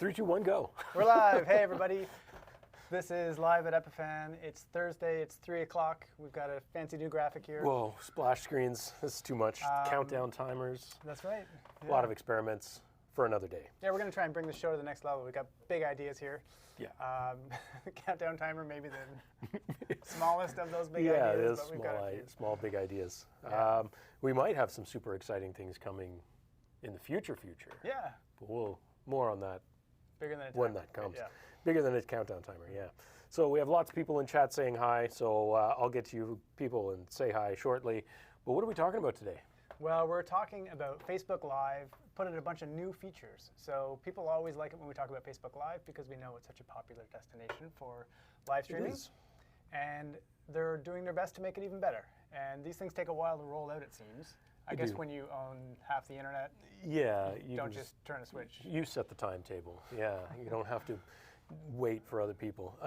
3, 2, 1, go. We're live. Hey, everybody. This is live at Epiphan. It's Thursday. It's 3 o'clock. We've got a fancy new graphic here. Whoa, splash screens. This is too much. Countdown timers. That's right. A lot of experiments for another day. Yeah, we're going to try and bring the show to the next level. We've got big ideas here. Yeah. Countdown timer, maybe the smallest of those big yeah, ideas. it is but we've got a few. small, big ideas. Yeah. We might have some super exciting things coming in the future. Yeah. But more on that Bigger than a when timer. that comes. Yeah. Bigger than a countdown timer, yeah. So we have lots of people in chat saying hi, so I'll get to you people and say hi shortly. But what are we talking about today? Well, we're talking about Facebook Live, put in a bunch of new features. So people always like it when we talk about Facebook Live because we know it's such a popular destination for live streaming. It is. And they're doing their best to make it even better. And these things take a while to roll out, it seems. I guess when you own half the internet, yeah, you don't just turn a switch. You set the timetable. Yeah, you don't have to wait for other people.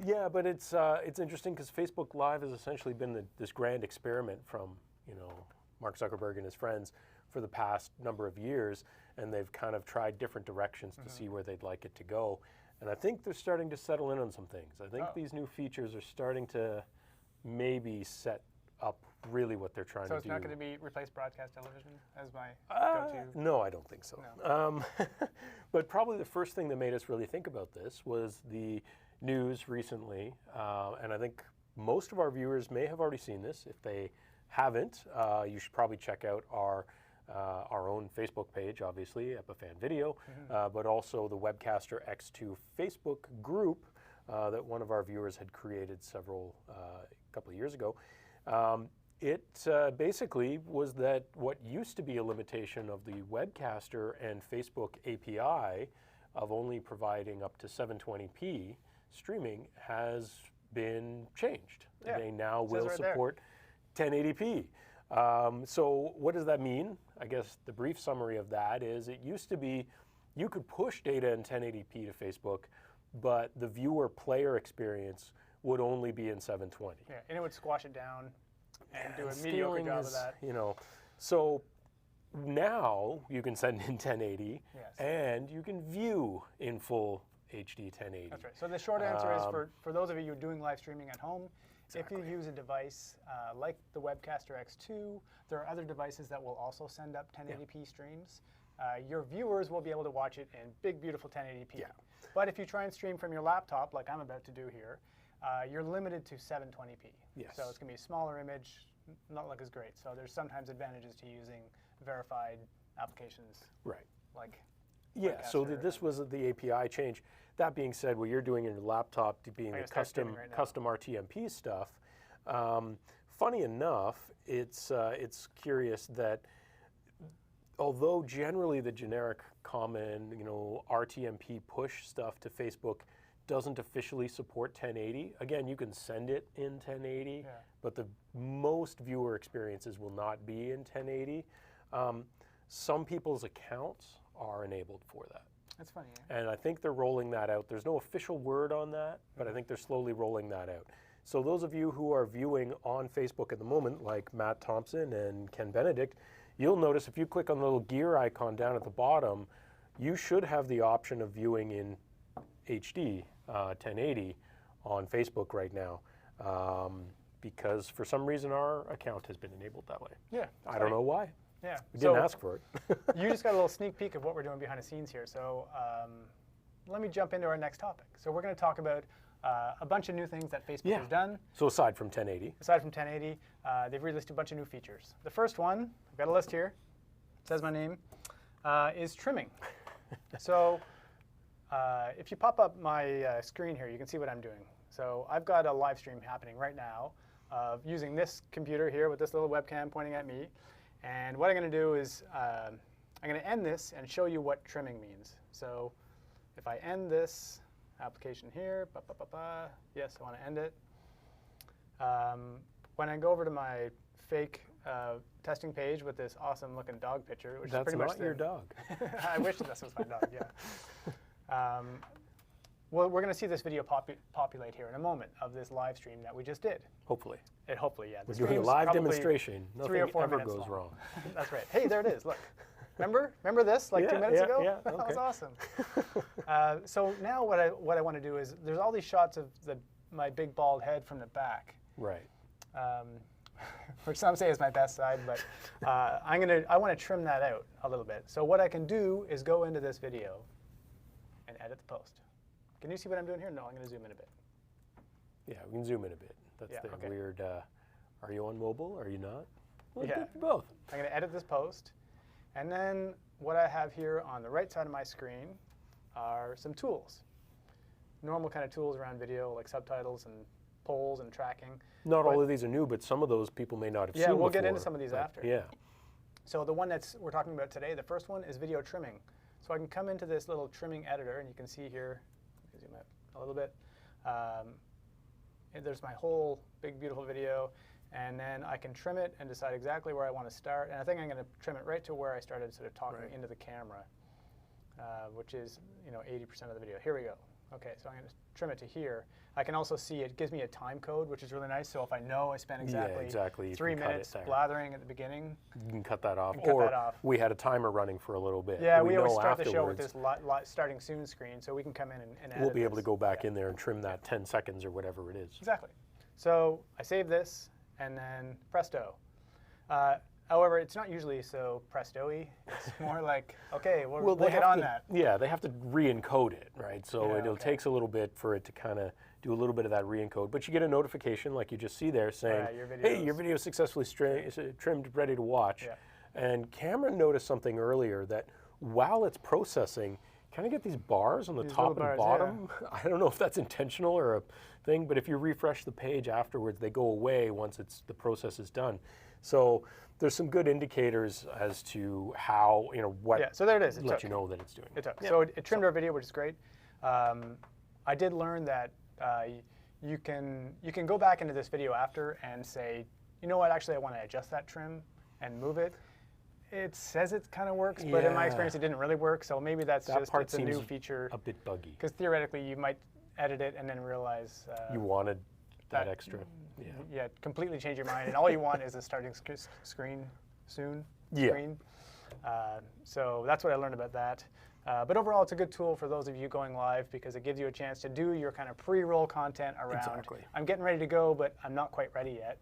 Yeah, but it's interesting because Facebook Live has essentially been this grand experiment from Mark Zuckerberg and his friends for the past number of years, and they've kind of tried different directions to see where they'd like it to go. And I think they're starting to settle in on some things. I think these new features are starting to maybe set up really what they're trying to do. So it's not going to be replace broadcast television as my go-to? No, I don't think so. No. But probably the first thing that made us really think about this was the news recently, and I think most of our viewers may have already seen this. If they haven't, you should probably check out our own Facebook page, obviously, Epiphan Video, but also the Webcaster X2 Facebook group that one of our viewers had created a couple of years ago. It basically was that what used to be a limitation of the Webcaster and Facebook API of only providing up to 720p streaming has been changed. Yeah. They now Says will right support 1080p. So what does that mean? I guess the brief summary of that is it used to be you could push data in 1080p to Facebook, but the viewer-player experience would only be in 720. Yeah, and it would squash it down and do a Scaling mediocre job of is, that. So now you can send in 1080 Yes. and you can view in full HD 1080. That's right. So the short answer is for those of you who are doing live streaming at home, if you use a device like the Webcaster X2, there are other devices that will also send up 1080p streams. Your viewers will be able to watch it in big, beautiful 1080p. Yeah. But if you try and stream from your laptop, like I'm about to do here, you're limited to 720p. Yes. So it's going to be a smaller image, not look as great. So there's sometimes advantages to using verified applications. Right. Like Yeah, so Webcaster this was the API change. That being said, what you're doing in your laptop to being the custom RTMP stuff, funny enough, it's curious that although generally the generic common RTMP push stuff to Facebook doesn't officially support 1080. Again, you can send it in 1080, but the most viewer experiences will not be in 1080. Some people's accounts are enabled for that. That's funny. And I think they're rolling that out. There's no official word on that, but I think they're slowly rolling that out. So those of you who are viewing on Facebook at the moment, like Matt Thompson and Ken Benedict, you'll notice if you click on the little gear icon down at the bottom, you should have the option of viewing in HD 1080 on Facebook right now, because for some reason our account has been enabled that way. Yeah. I don't know why. Yeah. We didn't ask for it. You just got a little sneak peek of what we're doing behind the scenes here. So let me jump into our next topic. So we're going to talk about a bunch of new things that Facebook has done. So aside from 1080. Aside from 1080, they've released a bunch of new features. The first one, I've got a list here, it says my name, is trimming. So if you pop up my screen here, you can see what I'm doing. So I've got a live stream happening right now of using this computer here with this little webcam pointing at me. And what I'm going to do is I'm going to end this and show you what trimming means. So if I end this application here, yes, I want to end it. When I go over to my fake testing page with this awesome looking dog picture, which is pretty much your dog. I wish this was my dog, yeah. Well, we're going to see this video populate here in a moment of this live stream that we just did. Hopefully. Hopefully, yeah. We're doing a live demonstration. Nothing ever goes wrong. That's right. Hey, there it is. Look. Remember this like 2 minutes ago? Yeah, That was okay. awesome. So now what I want to do is there's all these shots of my big bald head from the back. Right. Which some say is my best side, but I want to trim that out a little bit. So what I can do is go into this video and edit the post. Can you see what I'm doing here? No, I'm going to zoom in a bit. Yeah, we can zoom in a bit. That's Yeah, the okay. weird, are you on mobile? Are you not? Well, Yeah. both. I'm going to edit this post. And then what I have here on the right side of my screen are some tools. Normal kind of tools around video, like subtitles and polls and tracking. Not all of these are new, but some of those people may not have seen Yeah, before. we'll get into some of these after. Yeah. So the one we're talking about today, the first one is video trimming. So I can come into this little trimming editor, and you can see here, zoom out a little bit. And there's my whole big, beautiful video. And then I can trim it and decide exactly where I want to start. And I think I'm going to trim it right to where I started sort of talking into the camera, which is 80% of the video. Here we go. Okay, so I'm going to trim it to here. I can also see it gives me a time code, which is really nice. So if I know I spent exactly 3 minutes blathering at the beginning, you can cut that off. Cut that off. We had a timer running for a little bit. Yeah, we always know start the show with afterwards this starting soon screen, so we can come in and edit we'll be able to this. go back in there and trim that 10 seconds or whatever it is. Exactly. So I save this, and then presto. However, it's not usually so presto-y. It's more like, okay, we'll get on that. Yeah, they have to re-encode it, right? So Yeah, it takes a little bit for it to kind of do a little bit of that re-encode. But you get a notification, like you just see there, saying, hey, your video is successfully trimmed, ready to watch. Yeah. And Cameron noticed something earlier that while it's processing, kind of get these bars on the top and bottom. Yeah. I don't know if that's intentional or a thing, but if you refresh the page afterwards, they go away once the process is done. So there's some good indicators as to how, what so there it is. let you know that it's doing it. Yeah. So it trimmed our video, which is great. I did learn that you can go back into this video after and say, you know what, actually I want to adjust that trim and move it. It says it kind of works, but in my experience, it didn't really work. So maybe that's it's a new feature. A bit buggy. Because theoretically, you might edit it and then realize you wanted that extra. Yeah, completely change your mind, and all you want is a starting screen soon. Screen. So that's what I learned about that. But overall, it's a good tool for those of you going live because it gives you a chance to do your kind of pre-roll content around. Exactly. I'm getting ready to go, but I'm not quite ready yet.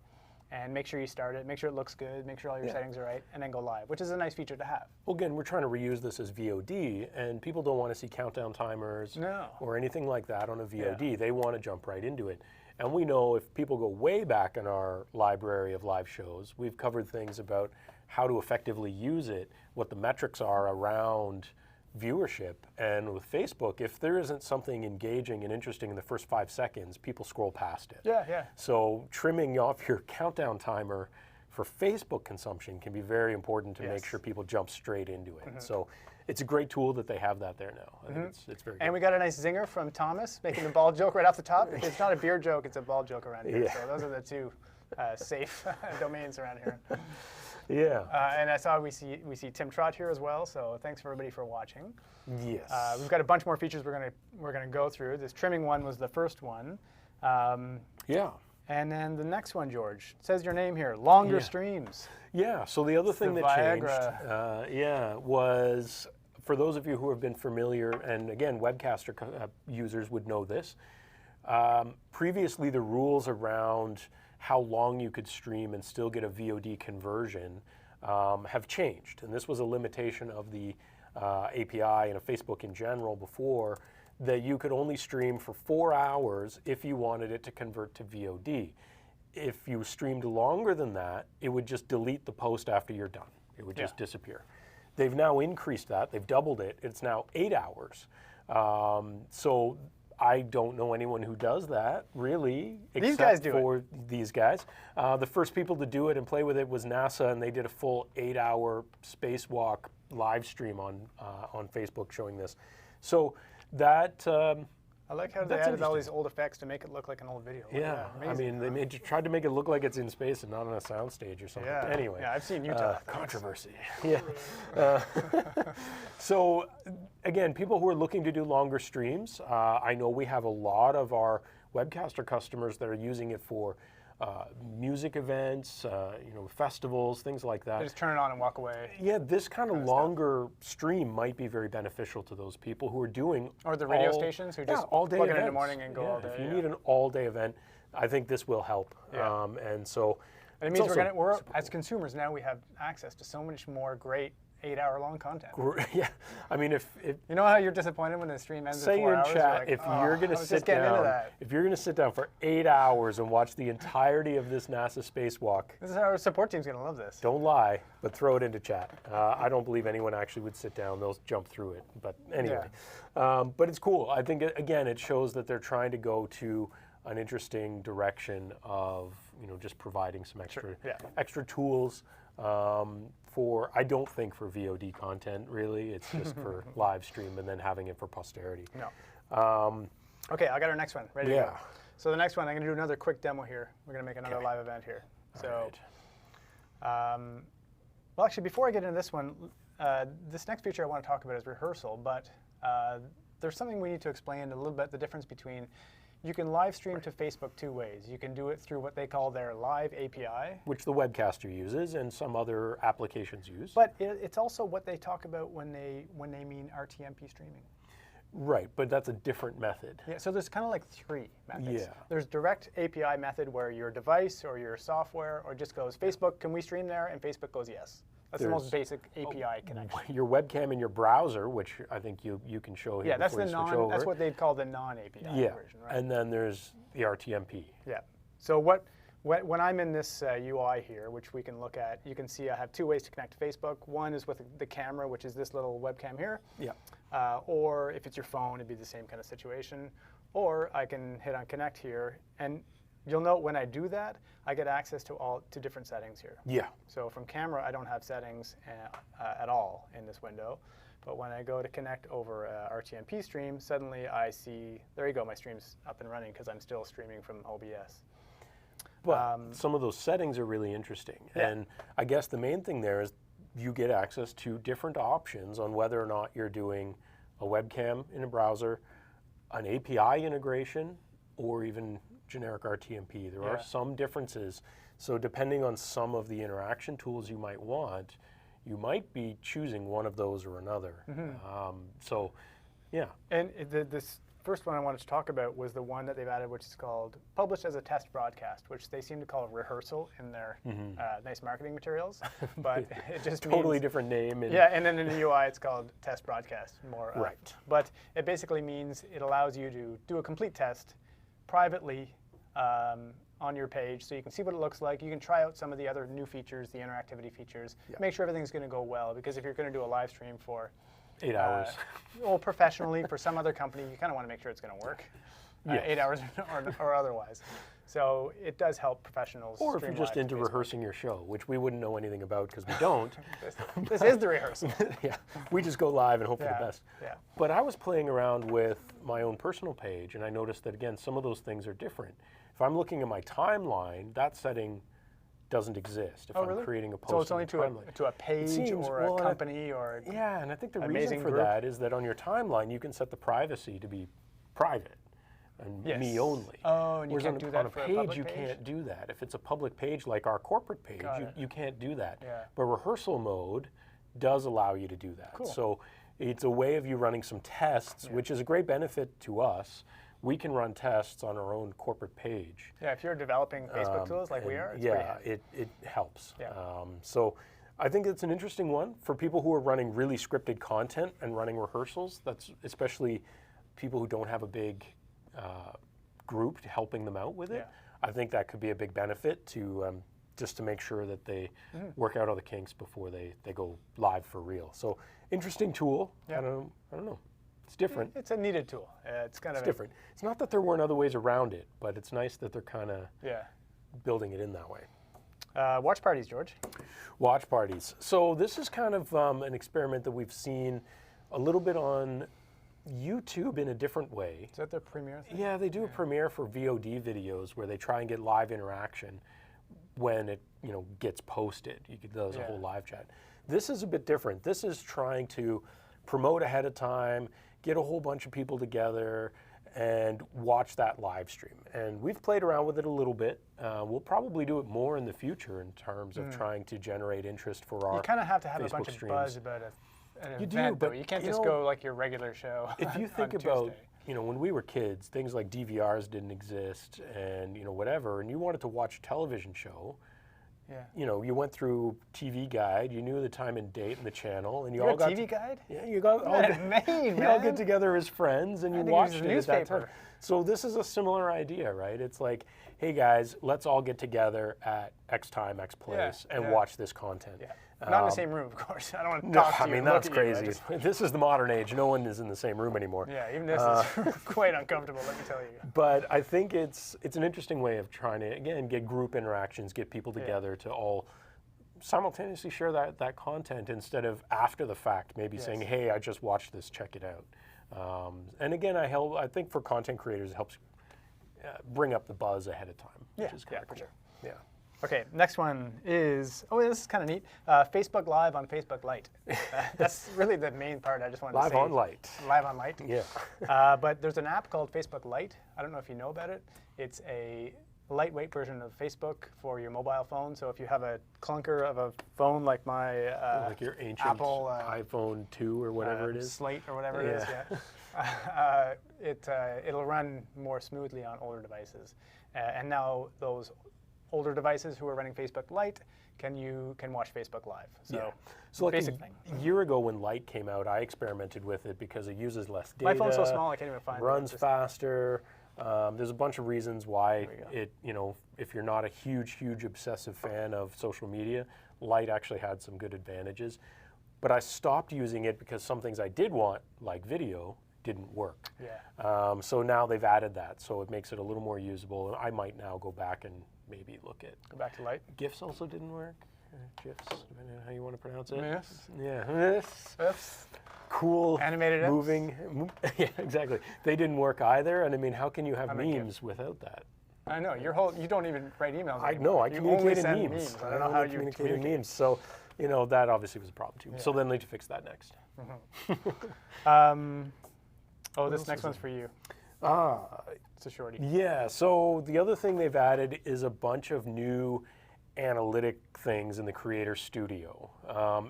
And make sure you start it, make sure it looks good, make sure all your settings are right, and then go live, which is a nice feature to have. Well, again, we're trying to reuse this as VOD, and people don't want to see countdown timers or anything like that on a VOD. They want to jump right into it. And we know if people go way back in our library of live shows, we've covered things about how to effectively use it, what the metrics are around viewership. And with Facebook, if there isn't something engaging and interesting in the first 5 seconds, people scroll past it. Yeah. So trimming off your countdown timer for Facebook consumption can be very important to make sure people jump straight into it. So it's a great tool that they have that there now. I think it's very good. And we got a nice zinger from Thomas making the ball joke right off the top. It's not a beer joke, it's a ball joke around here. So those are the two safe domains around here. Yeah. And I saw we see Tim Trott here as well. So thanks for everybody for watching. Yes. We've got a bunch more features we're gonna go through. This trimming one was the first one. Yeah. And then the next one, George, it says your name here, longer streams. Yeah, so the other thing that changed, was for those of you who have been familiar, and again, Webcaster users would know this, previously the rules around how long you could stream and still get a VOD conversion have changed. And this was a limitation of the API and of Facebook in general before, that you could only stream for 4 hours if you wanted it to convert to VOD. If you streamed longer than that, it would just delete the post after you're done. It would just disappear. They've now increased that. They've doubled it. It's now 8 hours. So I don't know anyone who does that, really, except for these guys. The first people to do it and play with it was NASA, and they did a full 8-hour spacewalk live stream on Facebook showing this. So that I like how they added all these old effects to make it look like an old video. Yeah, I mean, they tried to make it look like it's in space and not on a soundstage or something. Yeah. Anyway. Yeah, I've seen Utah. Controversy. Yeah. So, again, people who are looking to do longer streams, I know we have a lot of our Webcaster customers that are using it for music events, festivals, things like that. They just turn it on and walk away. Yeah, this kind of longer stream might be very beneficial to those people who are doing or the radio stations who just all day plug events. it in the morning and go all day. If you need an all-day event, I think this will help. Yeah. And so, and it means we're as consumers now, we have access to so much more great 8-hour-long content. Yeah, I mean, if you know how you're disappointed when the stream ends say in 4 hours? in chat, like, if you're going to sit down, if you're going to sit down for 8 hours and watch the entirety of this NASA spacewalk, this is how our support team's going to love this. Don't lie, but throw it into chat. I don't believe anyone actually would sit down; they'll jump through it. But anyway, but it's cool. I think again, it shows that they're trying to go to an interesting direction of just providing some extra tools. I don't think for VOD content, really. It's just for live stream and then having it for posterity. No. Okay, I got our next one ready to go. So the next one, I'm going to do another quick demo here. We're going to make another live event here. So, well, actually, before I get into this one, this next feature I want to talk about is Rehearsal, but there's something we need to explain a little bit, the difference between you can live stream to Facebook 2 ways. You can do it through what they call their Live API. Which the Webcaster uses and some other applications use. But it's also what they talk about when they mean RTMP streaming. Right, but that's a different method. Yeah, so there's kind of like 3 methods. Yeah. There's direct API method where your device or your software or just goes, Facebook, can we stream there? And Facebook goes, yes. That's the most basic API connection. Your webcam in your browser, which I think you can show here. Yeah, that's the that's what they'd call the non-API version, right? And then there's the RTMP. Yeah. So when I'm in this UI here, which we can look at, you can see I have 2 ways to connect to Facebook. One is with the camera, which is this little webcam here. Yeah. Or if it's your phone, it'd be the same kind of situation. Or I can hit on connect here, and you'll note when I do that, I get access to different settings here. Yeah. So from camera, I don't have settings at all in this window. But when I go to connect over RTMP stream, suddenly I see, there you go, my stream's up and running because I'm still streaming from OBS. But some of those settings are really interesting. Yeah. And I guess the main thing there is you get access to different options on whether or not you're doing a webcam in a browser, an API integration, or even generic RTMP. There are some differences. So depending on some of the interaction tools you might want, you might be choosing one of those or another. And this first one I wanted to talk about was the one that they've added, which is called Published as a Test Broadcast, which they seem to call Rehearsal in their nice marketing materials. But it just totally different name. And then in the UI it's called Test Broadcast. Right. But it basically means it allows you to do a complete test privately on your page, so you can see what it looks like. You can try out some of the other new features, the interactivity features, make sure everything's going to go well, because if you're going to do a live stream for 8 hours. Well, professionally, for some other company, you kind of want to make sure it's going to work. 8 hours or otherwise. So it does help professionals. Or if you're just into rehearsing your show, which we wouldn't know anything about because we don't. This is the rehearsal. We just go live and hope for the best. Yeah. But I was playing around with my own personal page, and I noticed that, again, some of those things are different. If I'm looking at my timeline, that setting doesn't exist if I'm creating a post. So it's only to a page or a company or and I think the reason for that is that on your timeline you can set the privacy to be private and me only. Oh, and you can't do that on a page. You can't do that. If it's a public page like our corporate page, you can't do that. Yeah. But rehearsal mode does allow you to do that. Cool. So it's a way of you running some tests, which is a great benefit to us. We can run tests on our own corporate page. Yeah, if you're developing Facebook tools like we are, it's pretty handy. it helps. Yeah. So I think it's an interesting one for people who are running really scripted content and running rehearsals. That's especially people who don't have a big group helping them out with it. Yeah. I think that could be a big benefit to just to make sure that they work out all the kinks before they go live for real. So interesting tool. Yeah. I don't know. It's different. It's a needed tool. It's kind of different. It's not that there weren't other ways around it, but it's nice that they're kind of building it in that way. Watch parties, George. Watch parties. So this is kind of an experiment that we've seen a little bit on YouTube in a different way. Is that their premiere thing? Yeah, they do a premiere for VOD videos where they try and get live interaction when it gets posted. There's a whole live chat. This is a bit different. This is trying to promote ahead of time, get a whole bunch of people together, and watch that live stream. And we've played around with it a little bit. We'll probably do it more in the future in terms of trying to generate interest for our You kind of have to have Facebook a bunch of streams. buzz about an You event, do, but though. You can't you just know, go like your regular show. If you think on about, Tuesday. you know, when we were kids, things like DVRs didn't exist, and you know whatever, and you wanted to watch a television show. Yeah. You know, you went through TV Guide, you knew the time and date and the channel, and you You all got got TV Guide? Yeah, you got all, man. you all get together as friends and you think it watched was it a at that time. newspaper. So this is a similar idea, right? It's like, hey guys, let's all get together at X time, X place, and watch this content. Yeah. Not in the same room, of course. I don't want to No, talk to I you. mean and look that's at you. I crazy. just- This is the modern age. No one is in the same room anymore. Yeah, even this is quite uncomfortable, let me tell you. But I think it's an interesting way of trying to, again, get group interactions, get people together to all simultaneously share that content instead of after the fact, maybe saying, hey, I just watched this, check it out. And again, I think for content creators, it helps bring up the buzz ahead of time, which is kind of for cool. sure. Yeah. Okay, next one is, this is kind of neat, Facebook Live on Facebook Lite. That's really the main part I just wanted to say. Live on Lite. Live on Lite. Yeah. But there's an app called Facebook Lite. I don't know if you know about it. It's a lightweight version of Facebook for your mobile phone. So if you have a clunker of a phone like my like your ancient Apple iPhone 2 or whatever it is. Slate or whatever it is, it'll run more smoothly on older devices. And now those older devices who are running Facebook Lite can watch Facebook Live. So like basic a thing. year ago when Lite came out, I experimented with it because it uses less data. My phone's so small I can't even find it. Runs faster. There's a bunch of reasons why you know, if you're not a huge obsessive fan of social media, Lite actually had some good advantages. But I stopped using it because some things I did want, like video, didn't work. Yeah. So now they've added that, so it makes it a little more usable. And I might now go back and maybe look at. Go back to Lite. GIFs also didn't work. GIFs, depending on how you want to pronounce it. Yes. Yeah. Yes. Cool. Animated moving. Yeah, exactly. They didn't work either. And I mean, how can you have make memes without that? I know, you don't even write emails I anymore. know, I You communicate only in send memes. I don't know how you communicate in memes. So, you know, that obviously was a problem too. So Yeah. then they need to fix that next. This next one's for you. It's a shorty. Yeah, so the other thing they've added is a bunch of new analytic things in the Creator Studio.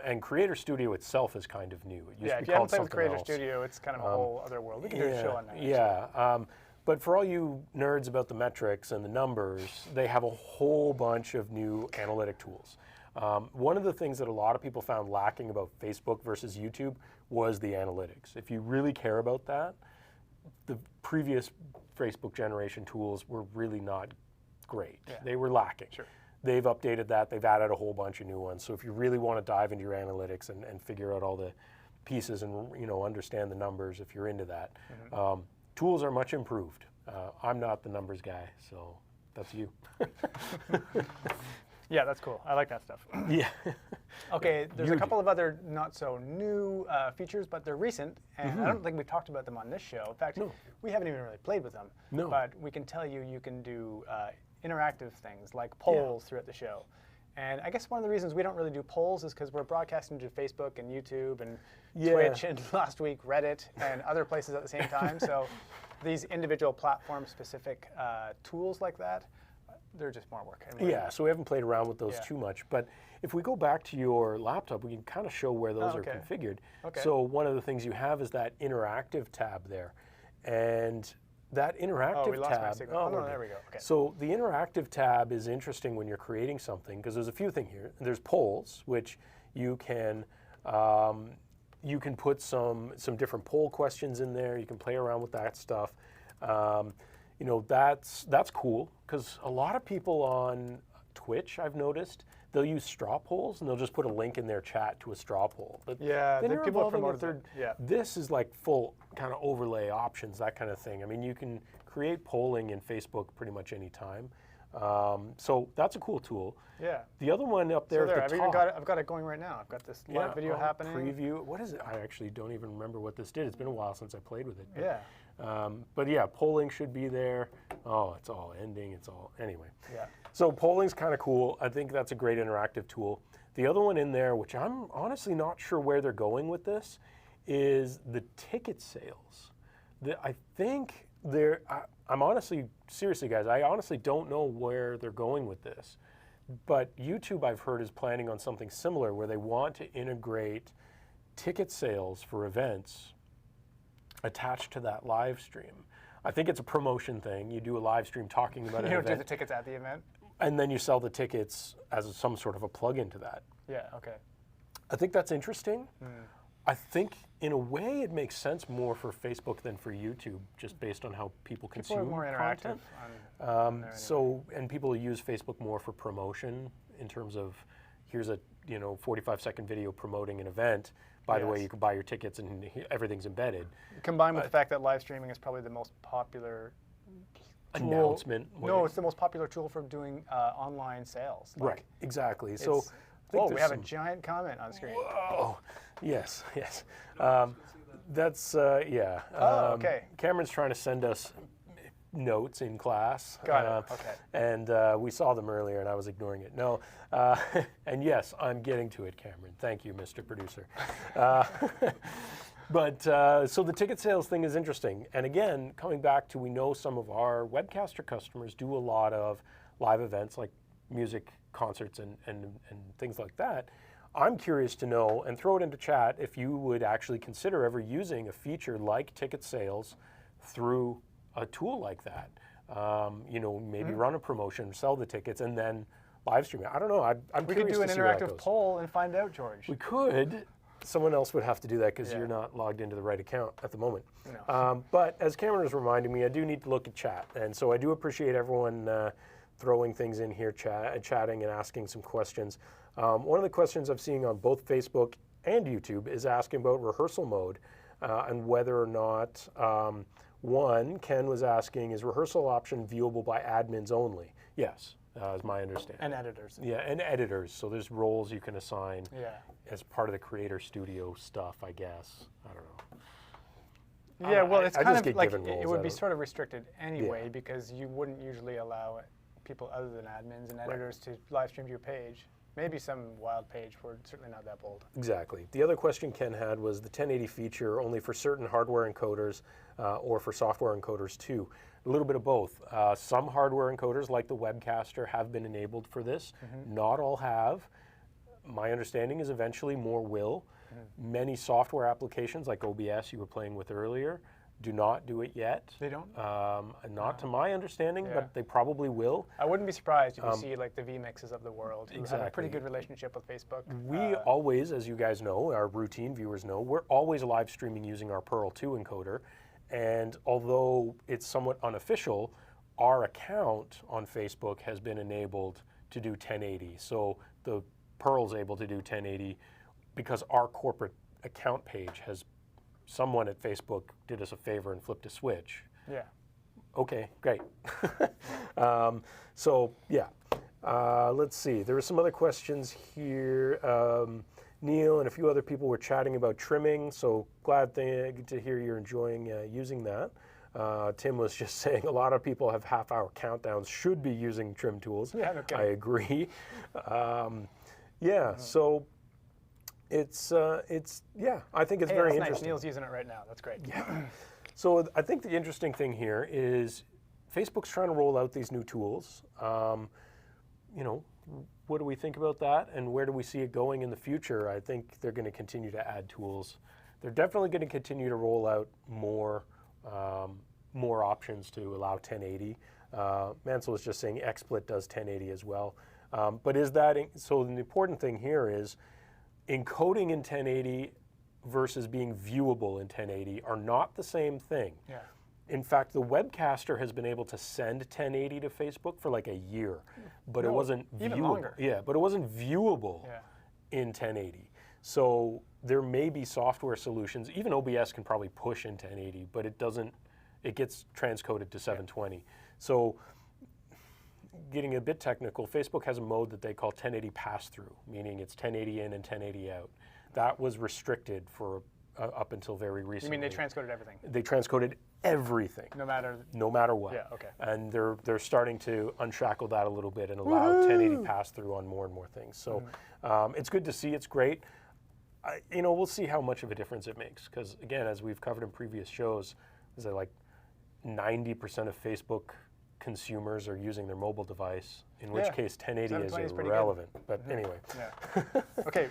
And Creator Studio itself is kind of new. It used to If be you haven't called played with something Creator else. Studio, it's kind of a whole other world. We can do a show on that. Yeah. But for all you nerds about the metrics and the numbers, they have a whole bunch of new analytic tools. One of the things that a lot of people found lacking about Facebook versus YouTube was the analytics. If you really care about that, the previous Facebook generation tools were really not great. Yeah. They were lacking. Sure. They've updated that. They've added a whole bunch of new ones. So if you really want to dive into your analytics and figure out all the pieces and understand the numbers, if you're into that, tools are much improved. I'm not the numbers guy, so that's you. Yeah, that's cool. I like that stuff. Yeah. Okay, there's a You couple of other not so new features, but they're recent, and I don't think we've talked about them on this show. In fact, we haven't even really played with them. No. But we can tell you can do interactive things like polls throughout the show. And I guess one of the reasons we don't really do polls is because we're broadcasting to Facebook and YouTube and Twitch and last week Reddit and other places at the same time. So these individual platform-specific tools like that, they're just more work. Yeah, so we haven't played around with those too much. But if we go back to your laptop, we can kind of show where those are configured. So one of the things you have is that interactive tab there. And that interactive we lost my tab. signal. No, there we go. Okay. So the interactive tab is interesting when you're creating something because there's a few things here. There's polls, which you can put some different poll questions in there. You can play around with that stuff. That's cool because a lot of people on Twitch, I've noticed, they'll use straw polls and they'll just put a link in their chat to a straw poll. But then you're people involving promoted a third. them. This is like full kind of overlay options, that kind of thing. I mean, you can create polling in Facebook pretty much any time. So that's a cool tool. Yeah. The other one up there at the top. I've got it going right now. I've got this live video happening. Preview. What is it? I actually don't even remember what this did. It's been a while since I played with it. Yeah. But yeah, polling should be there. Oh, it's all ending. It's all anyway. Yeah. So polling's kind of cool. I think that's a great interactive tool. The other one in there, which I'm honestly not sure where they're going with this, is the ticket sales. I think I'm honestly, seriously guys, I honestly don't know where they're going with this. But YouTube, I've heard, is planning on something similar where they want to integrate ticket sales for events attached to that live stream. I think it's a promotion thing. You do a live stream talking about an event. You don't do the tickets at the event? And then you sell the tickets as some sort of a plug-in to that. Yeah, okay. I think that's interesting. I think, in a way, it makes sense more for Facebook than for YouTube, just based on how people consume People are more interactive content. And people use Facebook more for promotion in terms of, here's a 45-second video promoting an event. By the way, you can buy your tickets and everything's embedded. Combined with the fact that live streaming is probably the most popular tool. Announcement. No, it's the most popular tool for doing online sales. Right, exactly. So, we have a giant comment on screen. Whoa, yes. That's, yeah. Okay. Cameron's trying to send us notes in class. Got it, okay. And we saw them earlier and I was ignoring it. No, and yes, I'm getting to it, Cameron. Thank you, Mr. Producer. But so the ticket sales thing is interesting. And again, coming back to, we know some of our Webcaster customers do a lot of live events like music concerts and things like that. I'm curious to know, and throw it into chat, if you would actually consider ever using a feature like ticket sales through a tool like that. Maybe run a promotion, sell the tickets, and then live stream it. I don't know. I'm We curious could do an to see where that interactive goes. poll and find out, George. We could. Someone else would have to do that because you're not logged into the right account at the moment. No. But as Cameron was reminding me, I do need to look at chat. And so I do appreciate everyone throwing things in here, chatting and asking some questions. One of the questions I've seen on both Facebook and YouTube is asking about rehearsal mode and whether or not, Ken was asking, is rehearsal option viewable by admins only? Yes, is my understanding. And editors. Yeah, and editors. So there's roles you can assign Yeah. as part of the Creator Studio stuff, I guess. I don't know. Yeah, well, it's I kind just of get like, given roles. it would be I don't- sort of restricted anyway because you wouldn't usually allow people other than admins and editors to live stream to your page. Maybe some wild page, we're certainly not that bold. Exactly. The other question Ken had was the 1080 feature only for certain hardware encoders or for software encoders too. A little bit of both. Some hardware encoders like the Webcaster have been enabled for this. Not all have. My understanding is eventually more will. Many software applications like OBS you were playing with earlier do not do it yet. They don't? Not to my understanding, but they probably will. I wouldn't be surprised if you see like the vMixes of the world who have a pretty Exactly. good relationship with Facebook. We always, as you guys know, our routine viewers know, we're always live streaming using our Pearl 2 encoder. And although it's somewhat unofficial, our account on Facebook has been enabled to do 1080. So the Pearl's able to do 1080 because our corporate account page has, someone at Facebook did us a favor and flipped a switch. Yeah. Okay, great. So yeah, let's see. There were some other questions here. Neil and a few other people were chatting about trimming, so glad to hear you're enjoying using that. Tim was just saying a lot of people have half-hour countdowns, should be using trim tools. Yeah, okay. I agree. So it's I think it's very that's interesting. nice. Neil's using it right now. That's great. Yeah. So I think the interesting thing here is Facebook's trying to roll out these new tools. What do we think about that, and where do we see it going in the future? I think they're going to continue to add tools. They're definitely going to continue to roll out more options to allow 1080. Mansell was just saying XSplit does 1080 as well. But is that, so the important thing here is encoding in 1080 versus being viewable in 1080 are not the same thing. Yeah. In fact, the Webcaster has been able to send 1080 to Facebook for like a year, but it wasn't even viewable. longer. Yeah, but it wasn't viewable in 1080. So there may be software solutions. Even OBS can probably push in 1080, but it doesn't. It gets transcoded to 720. So getting a bit technical, Facebook has a mode that they call 1080 pass-through, meaning it's 1080 in and 1080 out. That was restricted for up until very recently. You mean they transcoded everything? They transcoded everything. No matter what. Yeah, okay. And they're starting to unshackle that a little bit and allow 1080 pass-through on more and more things. So it's good to see. It's great. We'll see how much of a difference it makes. Because again, as we've covered in previous shows, is that like 90% of Facebook consumers are using their mobile device, in which Yeah. case 1080 720 is is pretty irrelevant. But anyway. Yeah. Okay.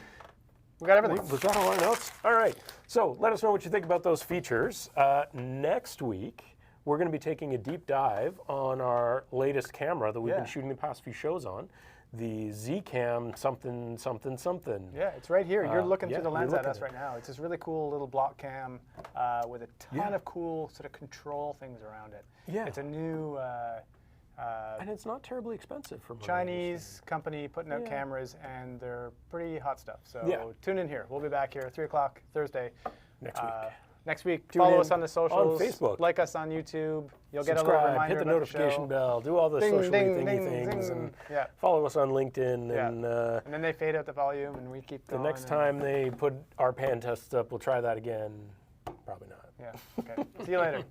We got everything. Was that all our notes? All right. So let us know what you think about those features. Next week, we're going to be taking a deep dive on our latest camera that we've been shooting the past few shows on, the Zcam something something something. Yeah, it's right here. You're looking through the you're lens at looking us right now. It's this really cool little block cam with a ton of cool sort of control things around it. Yeah. It's a new And it's not terribly expensive for Chinese company putting out cameras, and they're pretty hot stuff. So tune in here. We'll be back here 3 o'clock Thursday. Next week. Follow us on the socials. On Facebook. Like us on YouTube. You'll get a little Subscribe, reminder hit the about notification show. bell, do all the Ding, social ding, thingy ding, things, ding. and Yeah. follow us on LinkedIn. Yeah. And And then they fade out the volume, and we keep the going. next time they put our pan tests up, we'll try that again. Probably not. Yeah. Okay. See you later.